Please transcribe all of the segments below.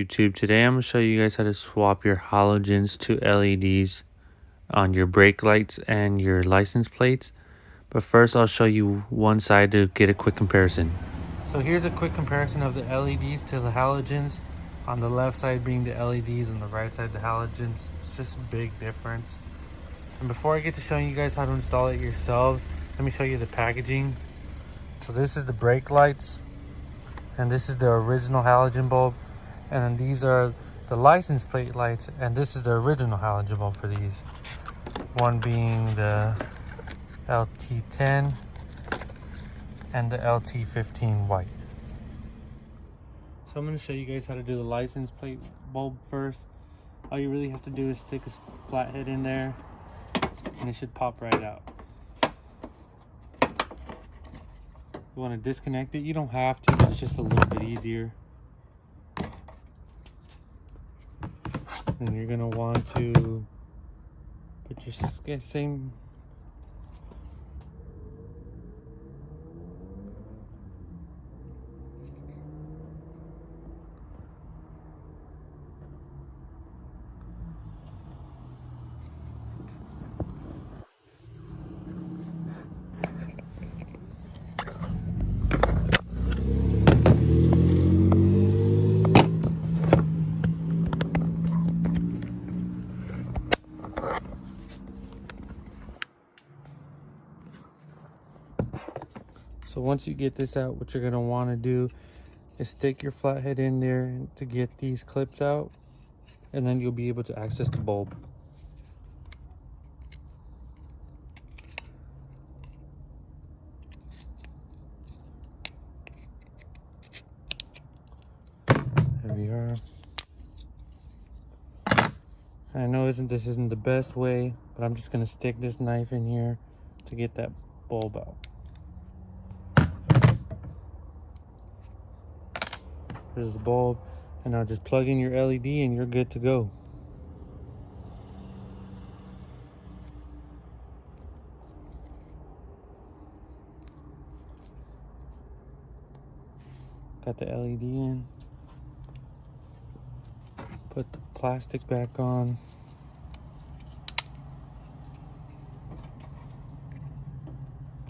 YouTube. Today I'm going to show you guys how to swap your halogens to LEDs on your brake lights and your license plates. But first I'll show you one side to get a quick comparison. So here's a quick comparison of the LEDs to the halogens. On the left side being the LEDs and the right side the halogens. It's just a big difference. And before I get to showing you guys how to install it yourselves, let me show you the packaging. So this is the brake lights, and this is the original halogen bulb, and then these are the license plate lights, and this is the original halogen bulb for these. One being the LT10 and the LT15 white. So I'm going to show you guys how to do the license plate bulb first. All you really have to do is stick a flathead in there and it should pop right out. You want to disconnect it, you don't have to, it's just a little bit easier. And you're going to want to put your same So once you get this out, what you're going to want to do is stick your flathead in there to get these clips out, and then you'll be able to access the bulb. There we are. I know this isn't the best way, but I'm just going to stick this knife in here to get that bulb out. There's the bulb, and now just plug in your LED and you're good to go. Got the LED in. Put the plastic back on.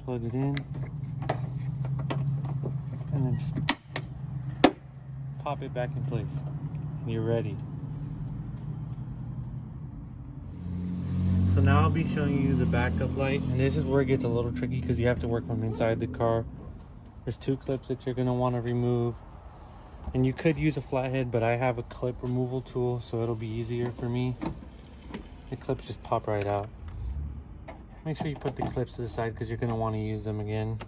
Plug it in. And then just pop it back in place. And you're ready. So now I'll be showing you the backup light. And this is where it gets a little tricky because you have to work from inside the car. There's two clips that you're going to want to remove. And you could use a flathead, but I have a clip removal tool, so it'll be easier for me. The clips just pop right out. Make sure you put the clips to the side because you're going to want to use them again.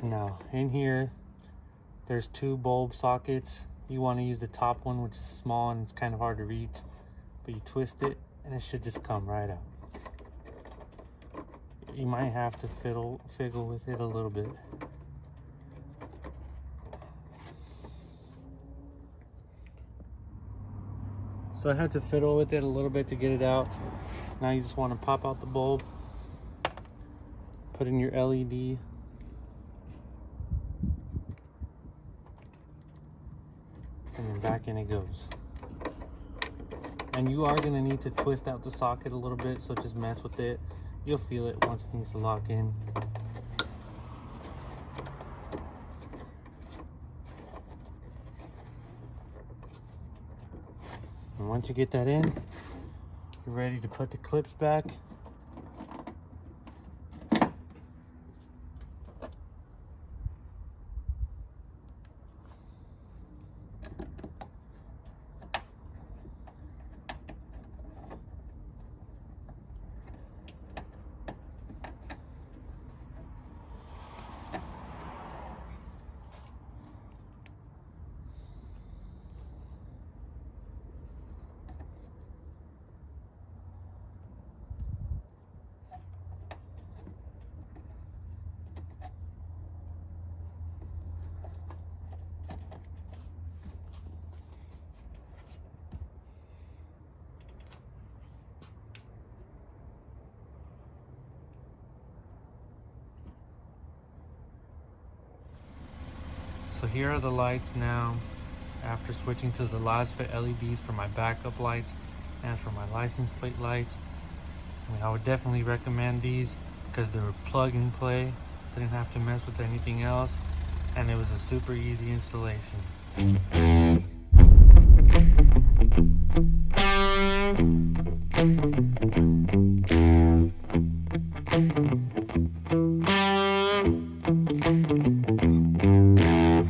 Now, in here, there's two bulb sockets. You want to use the top one, which is small and it's kind of hard to reach, but you twist it and it should just come right out. You might have to fiddle with it a little bit. So I had to fiddle with it a little bit to get it out. Now you just want to pop out the bulb, put in your LED, and then back in it goes. And you are going to need to twist out the socket a little bit, so just mess with it. You'll feel it once it needs to lock in. And once you get that in, you're ready to put the clips back. So here are the lights now. after switching to the Lasfit LEDs for my backup lights and for my license plate lights. I would definitely recommend these because they were plug and play. Didn't have to mess with anything else, and it was a super easy installation.